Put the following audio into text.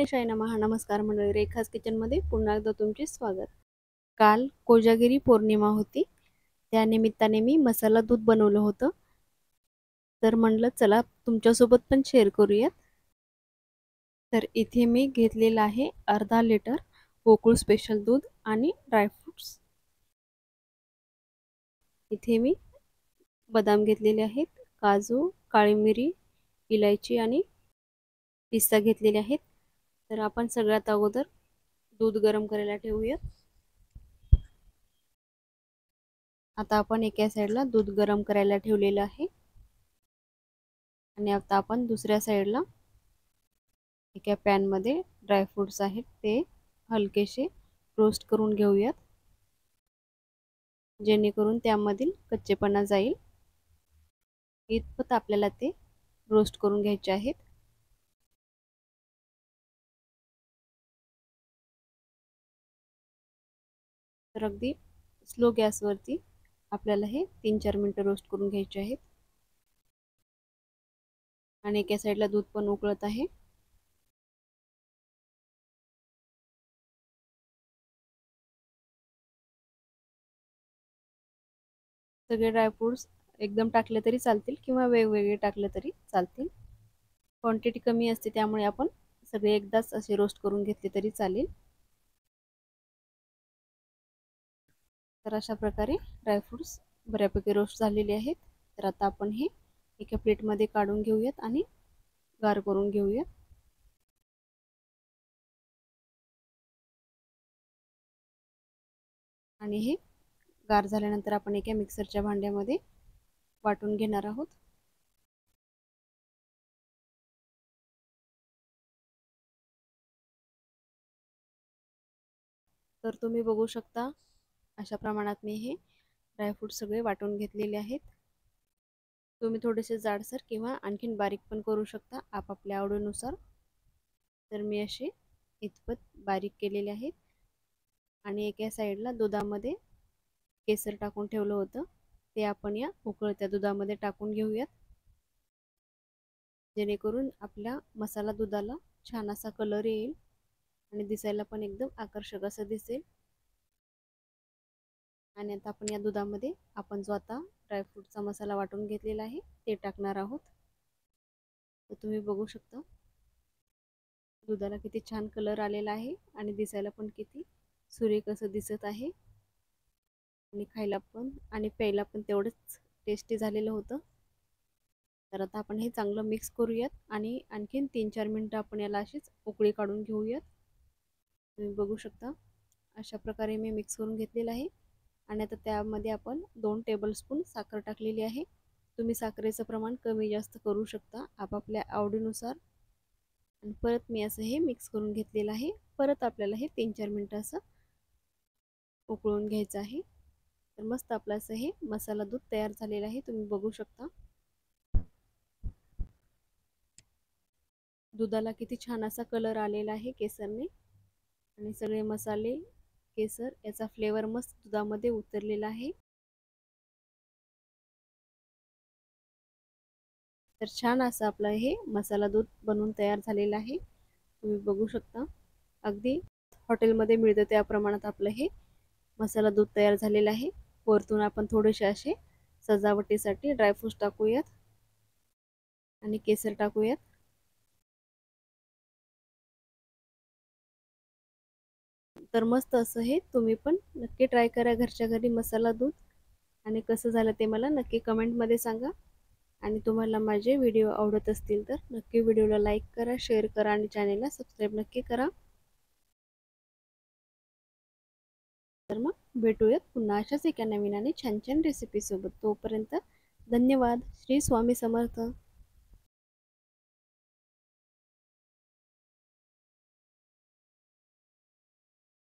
गणेशाय नमः. नमस्कार मंडळी, रेखाज किचनमध्ये पुन्हा एकदा तुमचे स्वागत. काल कोजागिरी पौर्णिमा होती, त्या निमित्ताने मी मसाला दूध बनवलं होतं. तर म्हणलं चला तुमच्यासोबत पण शेअर करूयात. तर इथे मी घेतलेलं आहे अर्धा लिटर गोकुळ स्पेशल दूध आणि ड्रायफ्रुट्स. इथे मी बदाम घेतलेले आहेत, काजू, काळी मिरी, इलायची आणि पिस्ता घेतलेले आहेत. तर आपण सगळ्यात अगोदर दूध गरम करायला ठेवूयात. आता आपण एका साईडला दूध गरम करायला ठेवलेलं आहे आणि आता आपण दुसऱ्या साईडला एका पॅन मध्ये ड्रायफ्रुट्स आहेत ते हलकेसे रोस्ट करून घेऊयात, जेणेकरून त्यामधील कच्चेपणा जाईल. इतपत आपल्याला ते रोस्ट करून घ्यायचे आहेत. तर अगदी स्लो गॅसवरती आपल्याला हे 3-4 मिनिटं रोस्ट करून घ्यायचे आहेत. आणि एका साईडला दूध पण उकळत आहे. सगळे ड्रायफ्रुट्स एकदम टाकले तरी चालतील किंवा वेगवेगळे टाकले तरी चालतील. क्वांटिटी कमी असते त्यामुळे आपण सगळे एकदाच असे रोस्ट करून घेतले तरी चालेल. तर अशा प्रकारे ड्रायफ्रुट्स बऱ्यापैकी रोस्ट झालेले आहेत. तर आता आपण हे एका प्लेटमध्ये काढून घेऊयात आणि गार करून घेऊयात. आणि हे गार झाल्यानंतर आपण एका मिक्सरच्या भांड्यामध्ये वाटून घेणार आहोत. तर तुम्ही बघू शकता अशा प्रमाणात मी हे ड्रायफ्रूट सगळे वाटून घेतलेले आहेत. तुम्ही थोडेसे जाडसर किंवा आणखीन बारीक पण करू शकता आपापल्या आवडीनुसार. तर मी असे इतपत बारीक केलेले आहेत. आणि एका साईडला दुधामध्ये केसर टाकून ठेवलं होतं, ते आपण या उकळत्या दुधामध्ये टाकून घेऊयात, जेणेकरून आपल्या मसाला दुधाला छान असा कलर येईल आणि दिसायला पण एकदम आकर्षक असं दिसेल. आणि आता आपण या दुधामध्ये आपण जो आता ड्रायफ्रूटचा मसाला वाटून घेतलेला आहे ते टाकणार आहोत. तर तुम्ही बघू शकता दुधाला किती छान कलर आलेला आहे आणि दिसायला पण किती सुरेख असं दिसत आहे. आणि खायला पण आणि प्यायला पण तेवढंच टेस्टी झालेलं होतं. तर आता आपण हे चांगलं मिक्स करूयात आणि आणखीन 3-4 मिनिटं आपण याला अशीच उकळी काढून घेऊयात. तुम्ही बघू शकता अशा प्रकारे मी मिक्स करून घेतलेलं आहे. आणि आता त्यामध्ये आपण 2 टेबलस्पून साखर टाकलेली आहे. तुम्ही साखरेचं प्रमाण कमी जास्त करू शकता आपापल्या आवडीनुसार. आणि परत मी असं हे मिक्स करून घेतलेलं आहे. परत आपल्याला हे 3-4 मिनिटं असं उकळून घ्यायचं आहे. तर मस्त आपलं असं हे मसाला दूध तयार झालेलं आहे. तुम्ही बघू शकता दुधाला किती छान असा कलर आलेला आहे केसरने आणि सगळे मसाले केसर याचा फ्लेवर मस्त दुधामध्ये उतरलेला आहे. तर छान असं आपलं हे मसाला दूध बनवून तयार झालेलं आहे. तुम्ही बघू शकता अगदी हॉटेलमध्ये मिळतं त्या प्रमाणात आपलं हे मसाला दूध तयार झालेलं आहे. वरतून आपण थोडेसे असे सजावटीसाठी ड्रायफ्रूट्स टाकूयात आणि केसर टाकूयात. तर मस्त असं हे तुम्ही पण नक्की ट्राय करा घरच्या घरी मसाला दूध. आणि कसं झालं ते मला नक्की कमेंटमध्ये सांगा. आणि तुम्हाला माझे व्हिडिओ आवडत असतील तर नक्की व्हिडिओला लाईक करा, शेअर करा आणि चॅनेलला सबस्क्राईब नक्की करा. तर मग भेटूयात पुन्हा अशाच एका नवीन आणि छान छान रेसिपी सोबत. तोपर्यंत धन्यवाद. श्री स्वामी समर्थ.